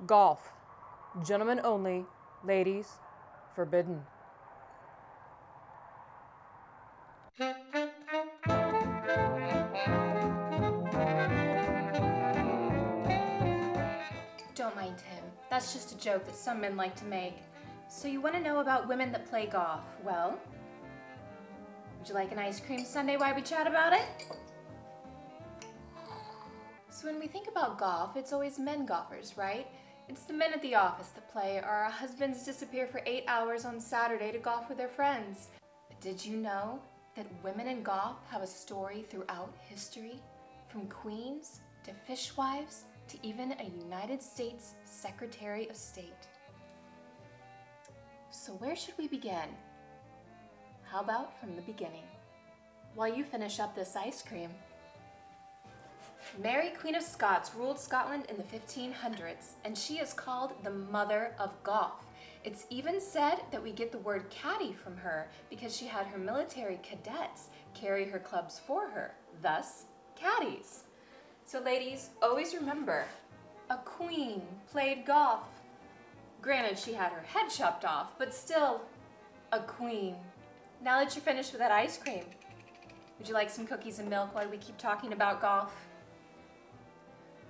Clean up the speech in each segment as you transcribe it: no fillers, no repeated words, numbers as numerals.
Golf. Gentlemen only. Ladies forbidden. Don't mind him. That's just a joke that some men like to make. So you want to know about women that play golf? Well, would you like an ice cream sundae while we chat about it? So when we think about golf, it's always men golfers, right? It's the men at the office that play, or our husbands disappear for 8 hours on Saturday to golf with their friends. But did you know that women in golf have a story throughout history? From queens to fishwives to even a United States Secretary of State. So where should we begin? How about from the beginning? While you finish up this ice cream. Mary, Queen of Scots, ruled Scotland in the 1500s, and she is called the Mother of Golf. It's even said that we get the word caddy from her because she had her military cadets carry her clubs for her, thus caddies. So ladies, always remember, a queen played golf. Granted, she had her head chopped off, but still a queen. Now that you're finished with that ice cream, would you like some cookies and milk while we keep talking about golf?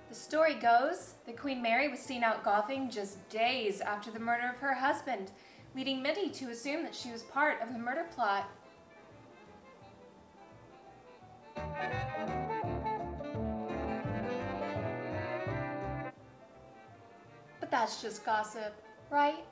The story goes that Queen Mary was seen out golfing just days after the murder of her husband, leading many to assume that she was part of the murder plot. But that's just gossip, right?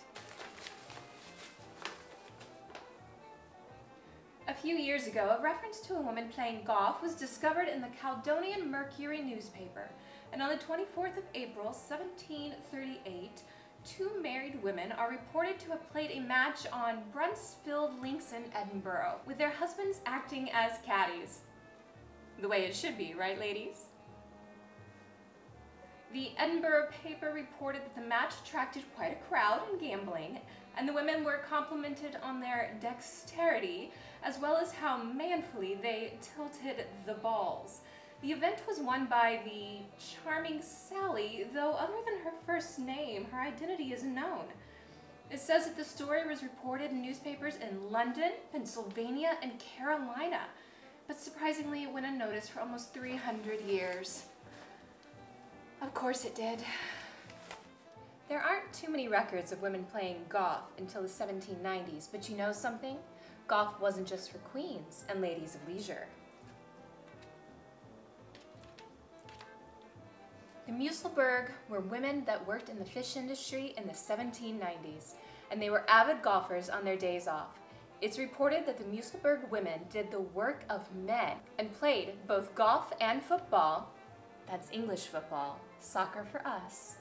A few years ago, a reference to a woman playing golf was discovered in the Caledonian Mercury newspaper, and on the 24th of April, 1738, two married women are reported to have played a match on Brunsfield Links in Edinburgh, with their husbands acting as caddies. The way it should be, right, ladies? The Edinburgh paper reported that the match attracted quite a crowd in gambling, and the women were complimented on their dexterity, as well as how manfully they tilted the balls. The event was won by the charming Sally, though other than her first name, her identity is unknown. It says that the story was reported in newspapers in London, Pennsylvania, and Carolina, but surprisingly it went unnoticed for almost 300 years. Of course it did. There aren't too many records of women playing golf until the 1790s, but you know something? Golf wasn't just for queens and ladies of leisure. The Musselburgh were women that worked in the fish industry in the 1790s, and they were avid golfers on their days off. It's reported that the Musselburgh women did the work of men and played both golf and football. That's English football, soccer for us.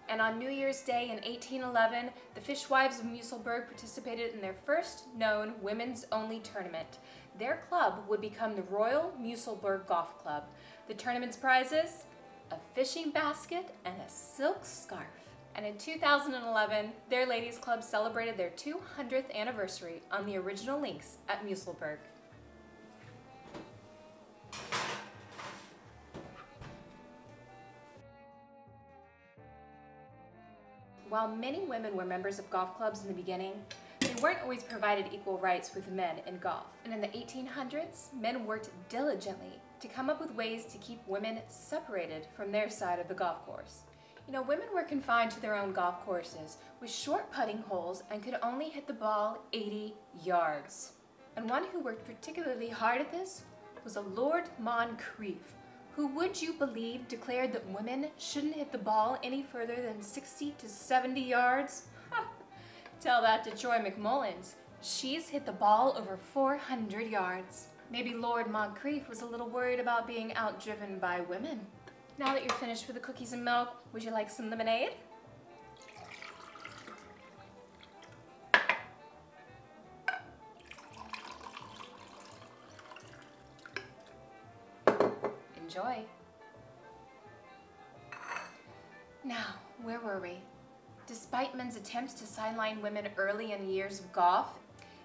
And on New Year's Day in 1811, the fishwives of Musselburgh participated in their first known women's-only tournament. Their club would become the Royal Musselburgh Golf Club. The tournament's prizes? A fishing basket and a silk scarf. And in 2011, their ladies' club celebrated their 200th anniversary on the original links at Musselburgh. While many women were members of golf clubs in the beginning, they weren't always provided equal rights with men in golf. And in the 1800s, men worked diligently to come up with ways to keep women separated from their side of the golf course. You know, women were confined to their own golf courses with short putting holes and could only hit the ball 80 yards. And one who worked particularly hard at this was a Lord Moncrieff, who, would you believe, declared that women shouldn't hit the ball any further than 60 to 70 yards? Tell that to Troy McMullins. She's hit the ball over 400 yards. Maybe Lord Moncrieff was a little worried about being outdriven by women. Now that you're finished with the cookies and milk, would you like some lemonade? Enjoy. Now, where were we? Despite men's attempts to sideline women early in years of golf,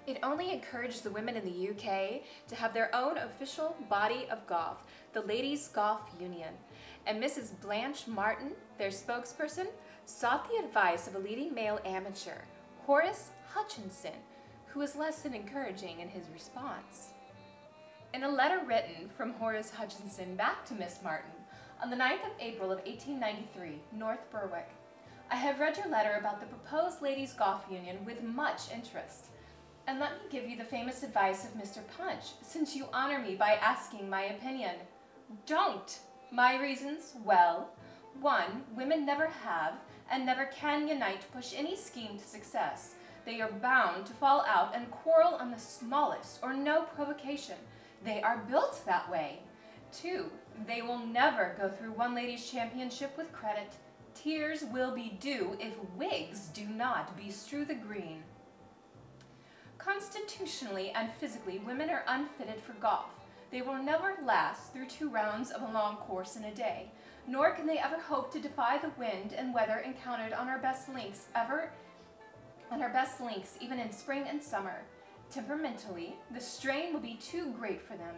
it only encouraged the women in the UK to have their own official body of golf, the Ladies' Golf Union. And Mrs. Blanche Martin, their spokesperson, sought the advice of a leading male amateur, Horace Hutchinson, who was less than encouraging in his response. In a letter written from Horace Hutchinson back to Miss Martin on the 9th of April of 1893, North Berwick, I have read your letter about the proposed Ladies' Golf Union with much interest. And let me give you the famous advice of Mr. Punch, since you honor me by asking my opinion. Don't! My reasons? Well, 1. Women never have and never can unite to push any scheme to success. They are bound to fall out and quarrel on the smallest or no provocation. They are built that way. 2. They will never go through one ladies' championship with credit. Tears will be due if wigs do not bestrew the green. Constitutionally and physically, women are unfitted for golf. They will never last through 2 rounds of a long course in a day, nor can they ever hope to defy the wind and weather encountered on our best links even in spring and summer. Temperamentally, the strain will be too great for them.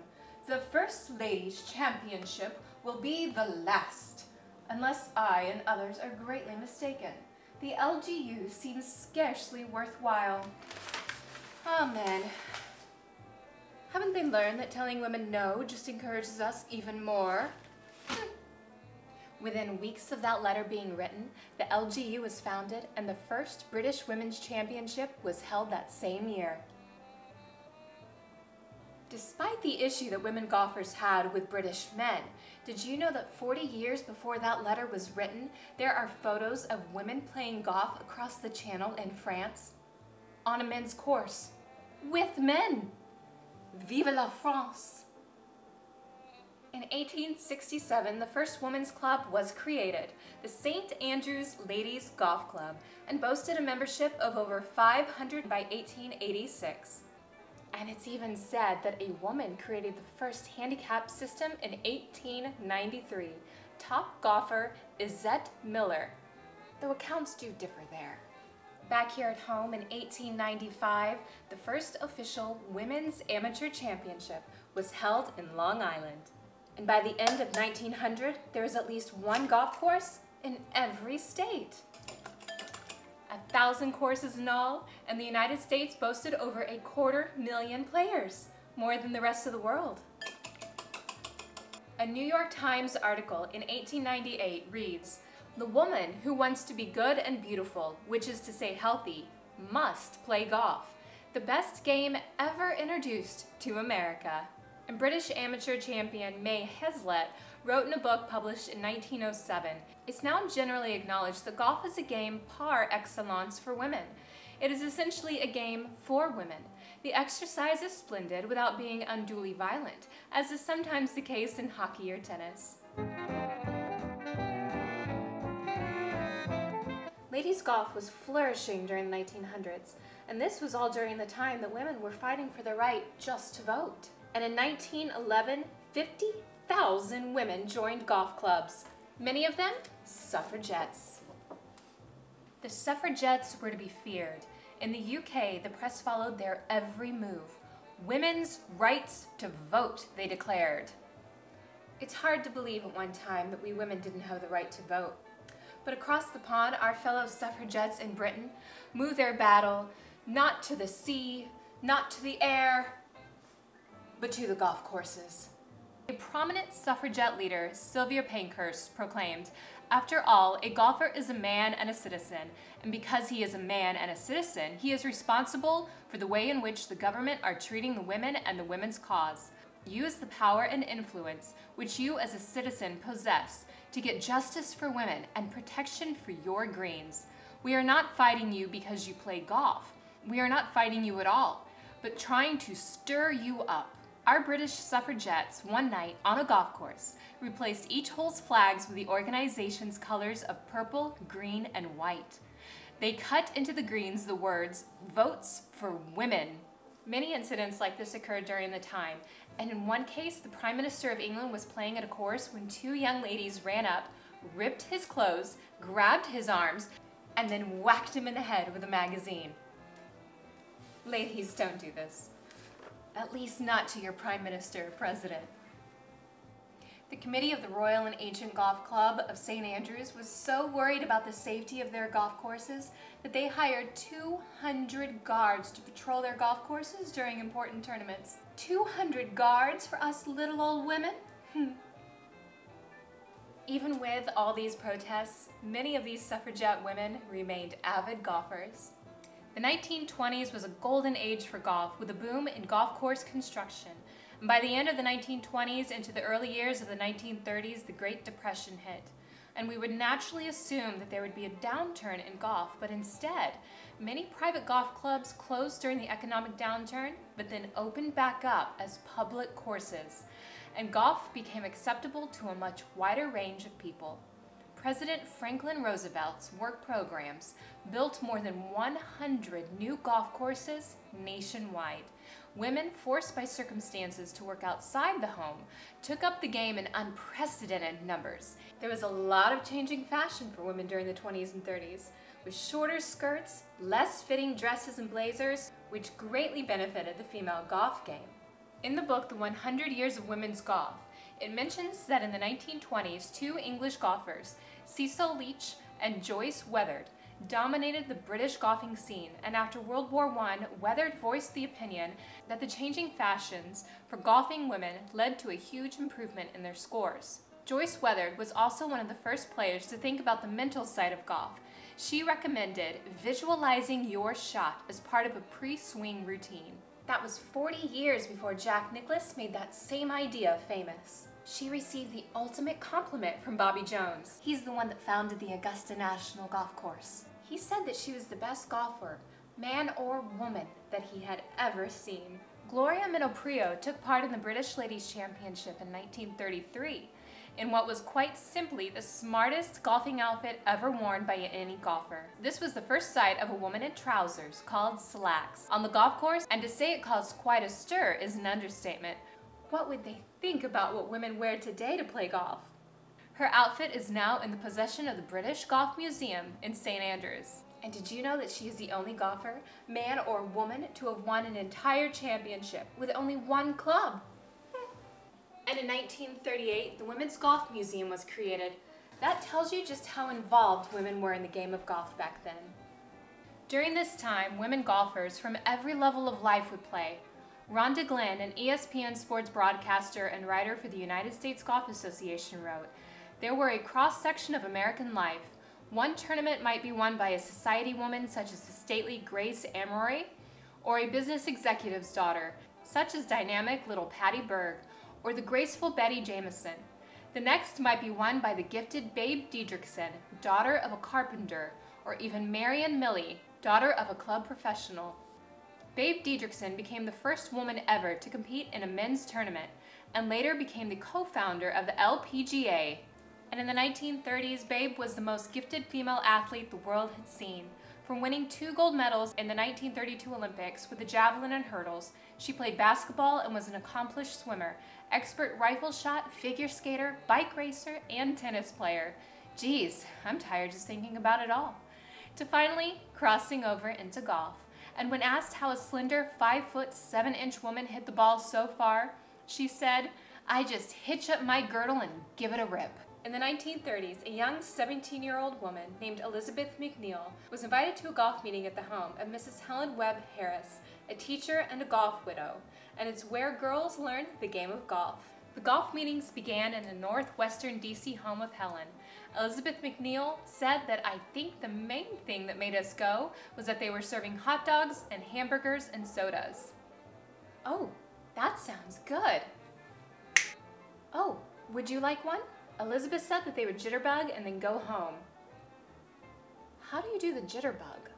The first ladies' championship will be the last, unless I and others are greatly mistaken. The LGU seems scarcely worthwhile. Ah, men. Haven't they learned that telling women no just encourages us even more? Within weeks of that letter being written, the LGU was founded and the first British Women's Championship was held that same year. Despite the issue that women golfers had with British men, did you know that 40 years before that letter was written, there are photos of women playing golf across the channel in France? On a men's course. With men! Vive la France! In 1867, the first women's club was created, the St. Andrews Ladies Golf Club, and boasted a membership of over 500 by 1886. And it's even said that a woman created the first handicap system in 1893. Top golfer Izette Miller, though accounts do differ there. Back here at home in 1895, the first official Women's Amateur Championship was held in Long Island. And by the end of 1900, there was at least one golf course in every state. 1,000 courses in all, and the United States boasted over 250,000 players, more than the rest of the world. A New York Times article in 1898 reads, "The woman who wants to be good and beautiful, which is to say healthy, must play golf, the best game ever introduced to America." And British amateur champion May Heslett wrote in a book published in 1907, "It's now generally acknowledged that golf is a game par excellence for women. It is essentially a game for women. The exercise is splendid without being unduly violent, as is sometimes the case in hockey or tennis." Ladies' golf was flourishing during the 1900s, and this was all during the time that women were fighting for the right just to vote. And in 1911, 50,000 women joined golf clubs, many of them suffragettes. The suffragettes were to be feared. In the UK, the press followed their every move. Women's rights to vote, they declared. It's hard to believe at one time that we women didn't have the right to vote. But across the pond, our fellow suffragettes in Britain moved their battle not to the sea, not to the air, but to the golf courses. A prominent suffragette leader, Sylvia Pankhurst, proclaimed, "After all, a golfer is a man and a citizen, and because he is a man and a citizen, he is responsible for the way in which the government are treating the women and the women's cause. Use the power and influence which you as a citizen possess to get justice for women and protection for your greens. We are not fighting you because you play golf. We are not fighting you at all, but trying to stir you up." Our British suffragettes, one night on a golf course, replaced each hole's flags with the organization's colors of purple, green, and white. They cut into the greens the words, "Votes for Women." Many incidents like this occurred during the time, and in one case, the Prime Minister of England was playing at a course when 2 young ladies ran up, ripped his clothes, grabbed his arms, and then whacked him in the head with a magazine. Ladies, don't do this. At least not to your Prime Minister or President. The committee of the Royal and Ancient Golf Club of St. Andrews was so worried about the safety of their golf courses that they hired 200 guards to patrol their golf courses during important tournaments. 200 guards for us little old women? Even with all these protests, many of these suffragette women remained avid golfers. The 1920s was a golden age for golf, with a boom in golf course construction. And by the end of the 1920s into the early years of the 1930s, the Great Depression hit. And we would naturally assume that there would be a downturn in golf, but instead, many private golf clubs closed during the economic downturn, but then opened back up as public courses. And golf became acceptable to a much wider range of people. President Franklin Roosevelt's work programs built more than 100 new golf courses nationwide. Women, forced by circumstances to work outside the home, took up the game in unprecedented numbers. There was a lot of changing fashion for women during the 20s and 30s, with shorter skirts, less fitting dresses and blazers, which greatly benefited the female golf game. In the book, The 100 Years of Women's Golf, it mentions that in the 1920s, two English golfers, Cecil Leach and Joyce Weatherd, dominated the British golfing scene, and after World War I, Weatherd voiced the opinion that the changing fashions for golfing women led to a huge improvement in their scores. Joyce Weatherd was also one of the first players to think about the mental side of golf. She recommended visualizing your shot as part of a pre-swing routine. That was 40 years before Jack Nicklaus made that same idea famous. She received the ultimate compliment from Bobby Jones. He's the one that founded the Augusta National Golf Course. He said that she was the best golfer, man or woman, that he had ever seen. Gloria Minoprio took part in the British Ladies Championship in 1933 in what was quite simply the smartest golfing outfit ever worn by any golfer. This was the first sight of a woman in trousers called slacks on the golf course, and to say it caused quite a stir is an understatement. What would they think about what women wear today to play golf? Her outfit is now in the possession of the British Golf Museum in St. Andrews. And did you know that she is the only golfer, man or woman, to have won an entire championship with only one club? And in 1938, the Women's Golf Museum was created. That tells you just how involved women were in the game of golf back then. During this time, women golfers from every level of life would play. Rhonda Glenn, an ESPN sports broadcaster and writer for the United States Golf Association, wrote, "There were a cross-section of American life. One tournament might be won by a society woman such as the stately Grace Amory, or a business executive's daughter, such as dynamic little Patty Berg, or the graceful Betty Jamieson. The next might be won by the gifted Babe Diedrichson, daughter of a carpenter, or even Marion Milley, daughter of a club professional." Babe Diedrichson became the first woman ever to compete in a men's tournament, and later became the co-founder of the LPGA. And in the 1930s, Babe was the most gifted female athlete the world had seen. From winning 2 gold medals in the 1932 Olympics with the javelin and hurdles, she played basketball and was an accomplished swimmer, expert rifle shot, figure skater, bike racer, and tennis player. Geez, I'm tired just thinking about it all. To finally crossing over into golf. And when asked how a slender 5'7" woman hit the ball so far, she said, "I just hitch up my girdle and give it a rip." In the 1930s, a young 17-year-old woman named Elizabeth McNeil was invited to a golf meeting at the home of Mrs. Helen Webb Harris, a teacher and a golf widow, and it's where girls learned the game of golf. The golf meetings began in the northwestern DC home of Helen. Elizabeth McNeil said that, "I think the main thing that made us go was that they were serving hot dogs and hamburgers and sodas." Oh, that sounds good. Oh, would you like one? Elizabeth said that they would jitterbug and then go home. How do you do the jitterbug?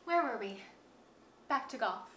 Where were we? Back to golf.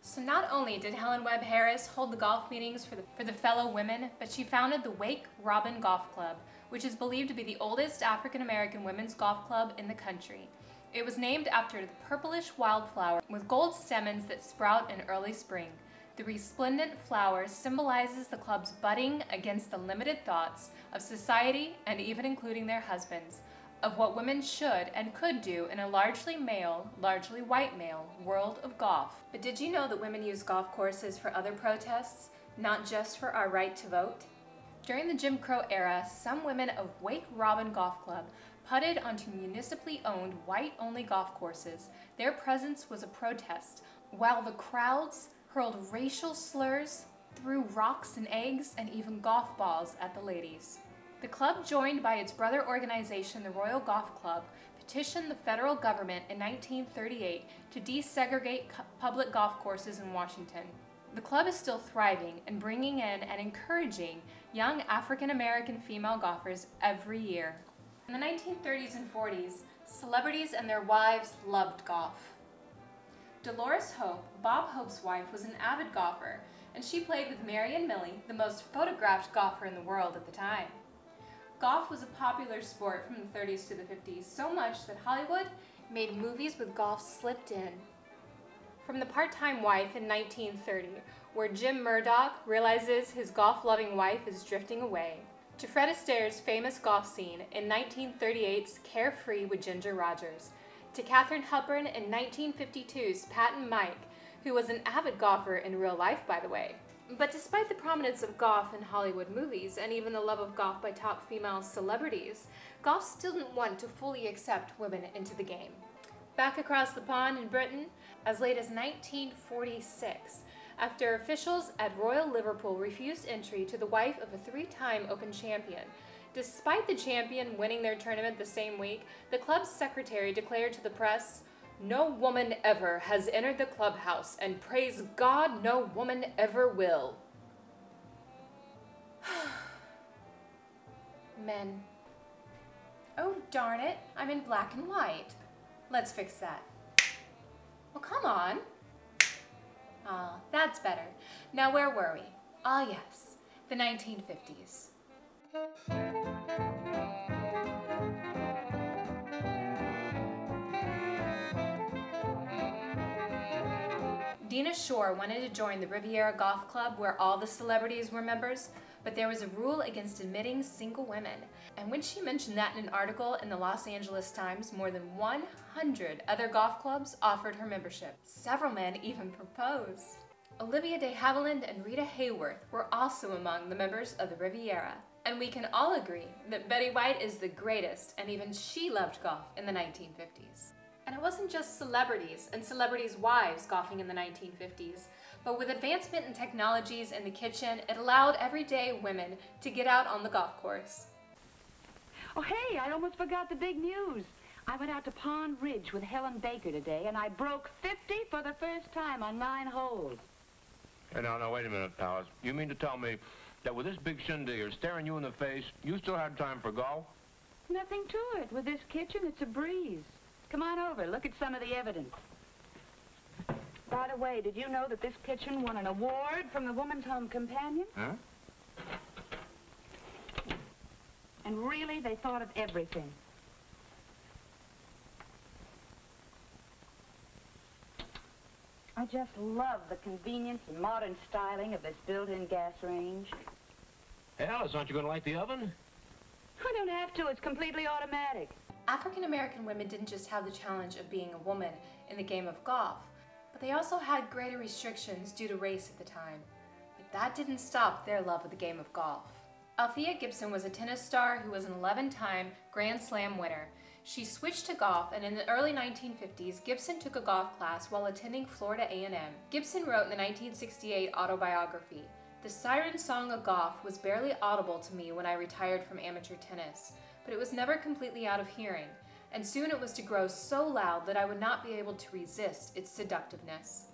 So not only did Helen Webb Harris hold the golf meetings for the fellow women, but she founded the Wake Robin Golf Club, which is believed to be the oldest African-American women's golf club in the country. It was named after the purplish wildflower with gold stamens that sprout in early spring. The resplendent flower symbolizes the club's budding against the limited thoughts of society and even including their husbands, of what women should and could do in a largely male, largely white male world of golf. But did you know that women use golf courses for other protests, not just for our right to vote? During the Jim Crow era, some women of Wake Robin Golf Club putted onto municipally owned white-only golf courses. Their presence was a protest, while the crowds hurled racial slurs, threw rocks and eggs, and even golf balls at the ladies. The club, joined by its brother organization, the Royal Golf Club, petitioned the federal government in 1938 to desegregate public golf courses in Washington. The club is still thriving and bringing in and encouraging young African-American female golfers every year. In the 1930s and 40s, celebrities and their wives loved golf. Dolores Hope, Bob Hope's wife, was an avid golfer, and she played with Mary and Millie, the most photographed golfer in the world at the time. Golf was a popular sport from the 30s to the 50s, so much that Hollywood made movies with golf slipped in. From The Part-Time Wife in 1930, where Jim Murdoch realizes his golf-loving wife is drifting away, to Fred Astaire's famous golf scene in 1938's Carefree with Ginger Rogers, to Katharine Hepburn in 1952's Pat and Mike, who was an avid golfer in real life, by the way. But despite the prominence of golf in Hollywood movies, and even the love of golf by top female celebrities, golf still didn't want to fully accept women into the game. Back across the pond in Britain, as late as 1946, after officials at Royal Liverpool refused entry to the wife of a three-time Open champion. Despite the champion winning their tournament the same week, the club's secretary declared to the press, "No woman ever has entered the clubhouse, and praise God, no woman ever will." Men. Oh, darn it, I'm in black and white. Let's fix that. Well, come on. Ah, that's better. Now, where were we? Ah, yes, the 1950s. Dina Shore wanted to join the Riviera Golf Club where all the celebrities were members, but there was a rule against admitting single women. And when she mentioned that in an article in the Los Angeles Times, more than 100 other golf clubs offered her membership. Several men even proposed. Olivia de Havilland and Rita Hayworth were also among the members of the Riviera. And we can all agree that Betty White is the greatest, and even she loved golf in the 1950s. And it wasn't just celebrities and celebrities' wives golfing in the 1950s, but with advancement in technologies in the kitchen, it allowed everyday women to get out on the golf course. Oh, hey, I almost forgot the big news. I went out to Pond Ridge with Helen Baker today, and I broke 50 for the first time on 9 holes. Hey, now, wait a minute, Alice. You mean to tell me that with this big shindig staring you in the face, you still had time for golf? Nothing to it. With this kitchen, it's a breeze. Come on over. Look at some of the evidence. By the way, did you know that this kitchen won an award from the Woman's Home Companion? Huh? And really, they thought of everything. I just love the convenience and modern styling of this built-in gas range. Hey, Alice, aren't you going to light the oven? I don't have to. It's completely automatic. African-American women didn't just have the challenge of being a woman in the game of golf, but they also had greater restrictions due to race at the time. But that didn't stop their love of the game of golf. Althea Gibson was a tennis star who was an 11-time Grand Slam winner. She switched to golf, and in the early 1950s, Gibson took a golf class while attending Florida A&M. Gibson wrote in the 1968 autobiography, "The siren song of golf was barely audible to me when I retired from amateur tennis, but it was never completely out of hearing, and soon it was to grow so loud that I would not be able to resist its seductiveness."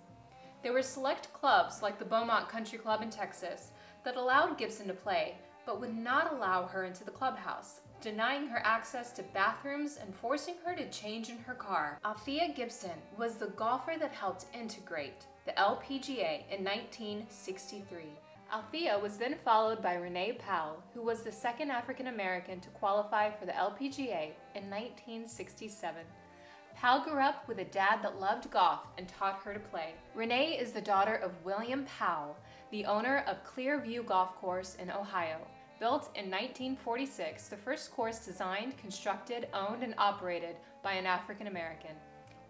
There were select clubs, like the Beaumont Country Club in Texas, that allowed Gibson to play, but would not allow her into the clubhouse, denying her access to bathrooms and forcing her to change in her car. Althea Gibson was the golfer that helped integrate the LPGA in 1963. Althea was then followed by Renee Powell, who was the second African American to qualify for the LPGA in 1967. Pal grew up with a dad that loved golf and taught her to play. Renee is the daughter of William Powell, the owner of Clearview Golf Course in Ohio. Built in 1946, the first course designed, constructed, owned, and operated by an African American.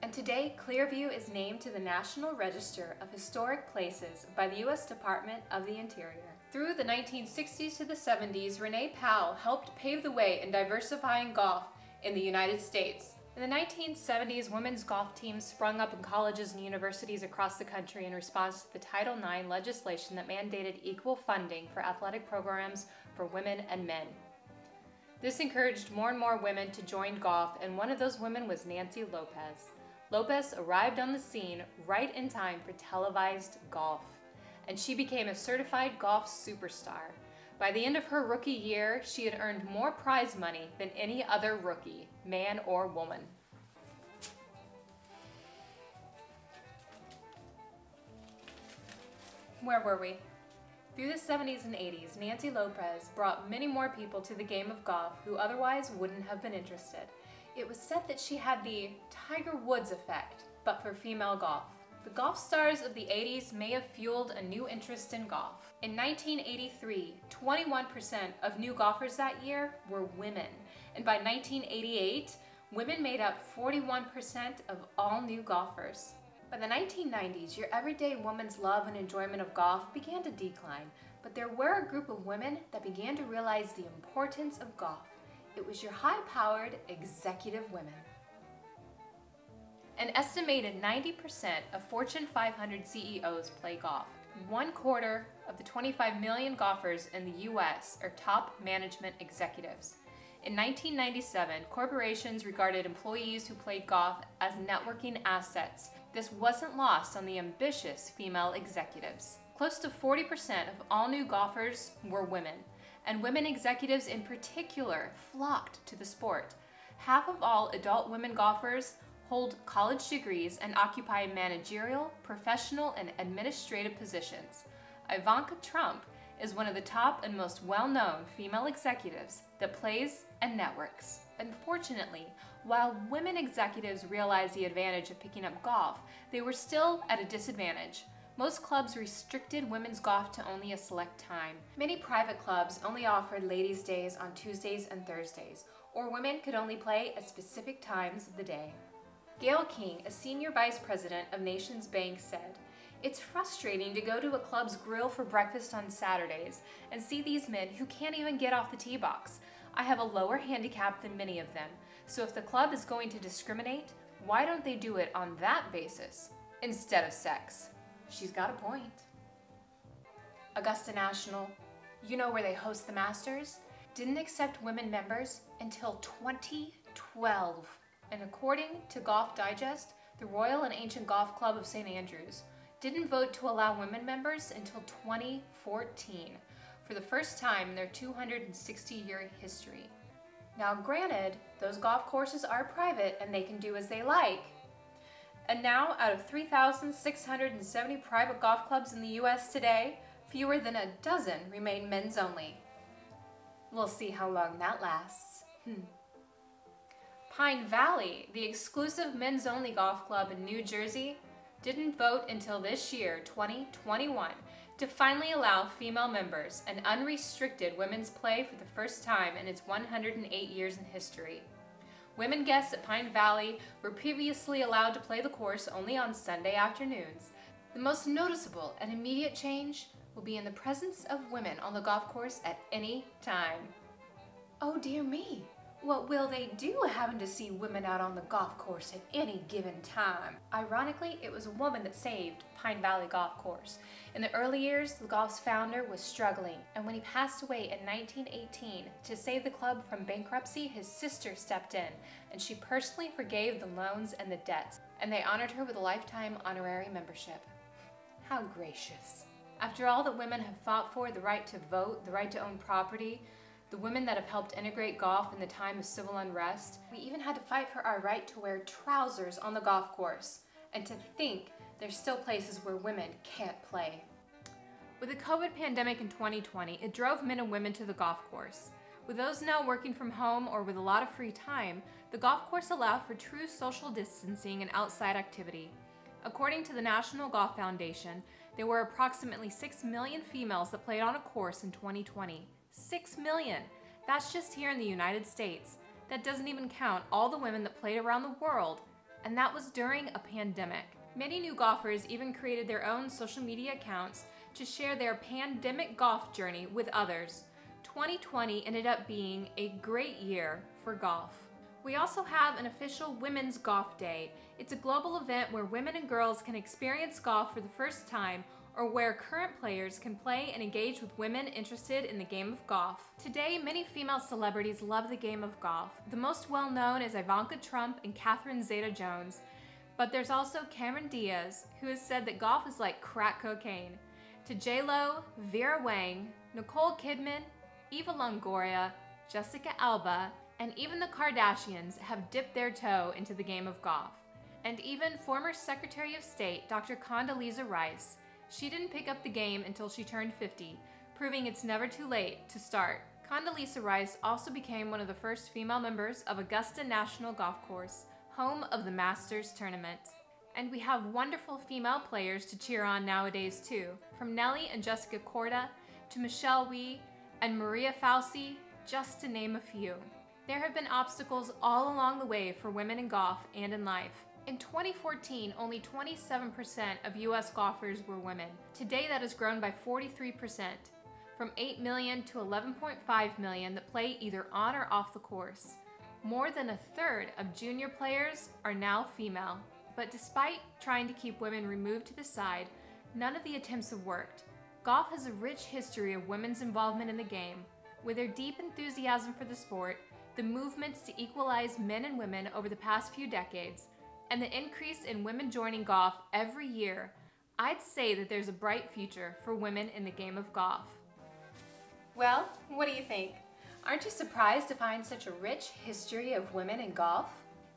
And today, Clearview is named to the National Register of Historic Places by the U.S. Department of the Interior. Through the 1960s to the 70s, Renee Powell helped pave the way in diversifying golf in the United States. In the 1970s, women's golf teams sprung up in colleges and universities across the country in response to the Title IX legislation that mandated equal funding for athletic programs for women and men. This encouraged more and more women to join golf, and one of those women was Nancy Lopez. Lopez arrived on the scene right in time for televised golf, and she became a certified golf superstar. By the end of her rookie year, she had earned more prize money than any other rookie, man or woman. Where were we? Through the 70s and 80s, Nancy Lopez brought many more people to the game of golf who otherwise wouldn't have been interested. It was said that she had the Tiger Woods effect, but for female golf. The golf stars of the 80s may have fueled a new interest in golf. In 1983, 21% of new golfers that year were women, and by 1988, women made up 41% of all new golfers. By the 1990s, your everyday woman's love and enjoyment of golf began to decline, but there were a group of women that began to realize the importance of golf. It was your high-powered executive women. An estimated 90% of Fortune 500 CEOs play golf. 1/4 of the 25 million golfers in the U.S. are top management executives. In 1997, corporations regarded employees who played golf as networking assets. This wasn't lost on the ambitious female executives. Close to 40% of all new golfers were women, and women executives in particular flocked to the sport. Half of all adult women golfers hold college degrees and occupy managerial, professional, and administrative positions. Ivanka Trump is one of the top and most well-known female executives that plays and networks. Unfortunately, while women executives realized the advantage of picking up golf, they were still at a disadvantage. Most clubs restricted women's golf to only a select time. Many private clubs only offered ladies' days on Tuesdays and Thursdays, or women could only play at specific times of the day. Gail King, a senior vice president of Nations Bank, said, "It's frustrating to go to a club's grill for breakfast on Saturdays and see these men who can't even get off the tee box. I have a lower handicap than many of them, so if the club is going to discriminate, why don't they do it on that basis instead of sex?" She's got a point. Augusta National, you know where they host the Masters, didn't accept women members until 2012. And according to Golf Digest, the Royal and Ancient Golf Club of St. Andrews didn't vote to allow women members until 2014, for the first time in their 260-year history. Now granted, those golf courses are private and they can do as they like. And now, out of 3,670 private golf clubs in the U.S. today, fewer than a dozen remain men's only. We'll see how long that lasts. Pine Valley, the exclusive men's-only golf club in New Jersey, didn't vote until this year, 2021, to finally allow female members and unrestricted women's play for the first time in its 108 years in history. Women guests at Pine Valley were previously allowed to play the course only on Sunday afternoons. The most noticeable and immediate change will be in the presence of women on the golf course at any time. Oh dear me, what will they do having to see women out on the golf course at any given time? Ironically, it was a woman that saved Pine Valley Golf Course. In the early years, the golf's founder was struggling, and when he passed away in 1918, to save the club from bankruptcy, his sister stepped in, and she personally forgave the loans and the debts, and they honored her with a lifetime honorary membership. How gracious. After all that women have fought for, the right to vote, the right to own property, the women that have helped integrate golf in the time of civil unrest, we even had to fight for our right to wear trousers on the golf course, and to think there's still places where women can't play. With the COVID pandemic in 2020, it drove men and women to the golf course. With those now working from home or with a lot of free time, the golf course allowed for true social distancing and outside activity. According to the National Golf Foundation, there were approximately 6 million females that played on a course in 2020. 6 million! That's just here in the United States. That doesn't even count all the women that played around the world, and that was during a pandemic. Many new golfers even created their own social media accounts to share their pandemic golf journey with others. 2020 ended up being a great year for golf. We also have an official Women's Golf Day. It's a global event where women and girls can experience golf for the first time, or where current players can play and engage with women interested in the game of golf. Today, many female celebrities love the game of golf. The most well-known is Ivanka Trump and Catherine Zeta-Jones, but there's also Cameron Diaz, who has said that golf is like crack cocaine. To J-Lo, Vera Wang, Nicole Kidman, Eva Longoria, Jessica Alba, and even the Kardashians have dipped their toe into the game of golf. And even former Secretary of State Dr. Condoleezza Rice, she didn't pick up the game until she turned 50, proving it's never too late to start. Condoleezza Rice also became one of the first female members of Augusta National Golf Course, home of the Masters Tournament. And we have wonderful female players to cheer on nowadays too, from Nelly and Jessica Korda to Michelle Wie and Maria Fauci, just to name a few. There have been obstacles all along the way for women in golf and in life. In 2014, only 27% of US golfers were women. Today that has grown by 43%, from 8 million to 11.5 million that play either on or off the course. More than a third of junior players are now female. But despite trying to keep women removed to the side, none of the attempts have worked. Golf has a rich history of women's involvement in the game. With their deep enthusiasm for the sport, the movements to equalize men and women over the past few decades, and the increase in women joining golf every year, I'd say that there's a bright future for women in the game of golf. Well, what do you think? Aren't you surprised to find such a rich history of women in golf?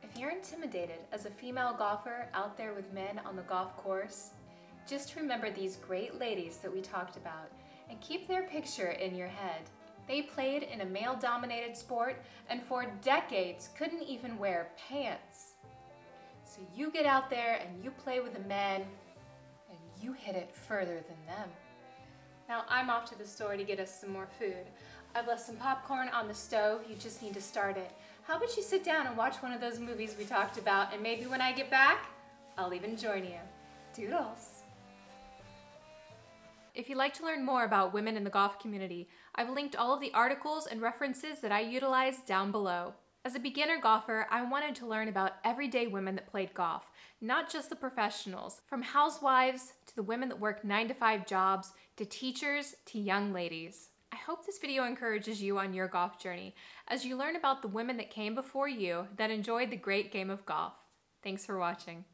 If you're intimidated as a female golfer out there with men on the golf course, just remember these great ladies that we talked about and keep their picture in your head. They played in a male-dominated sport and for decades couldn't even wear pants. So you get out there and you play with the men and you hit it further than them. Now I'm off to the store to get us some more food. I've left some popcorn on the stove, you just need to start it. How about you sit down and watch one of those movies we talked about, and maybe when I get back, I'll even join you. Doodles. If you'd like to learn more about women in the golf community, I've linked all of the articles and references that I utilize down below. As a beginner golfer, I wanted to learn about everyday women that played golf, not just the professionals, from housewives to the women that work 9-to-5 jobs, to teachers, to young ladies. I hope this video encourages you on your golf journey as you learn about the women that came before you that enjoyed the great game of golf. Thanks for watching.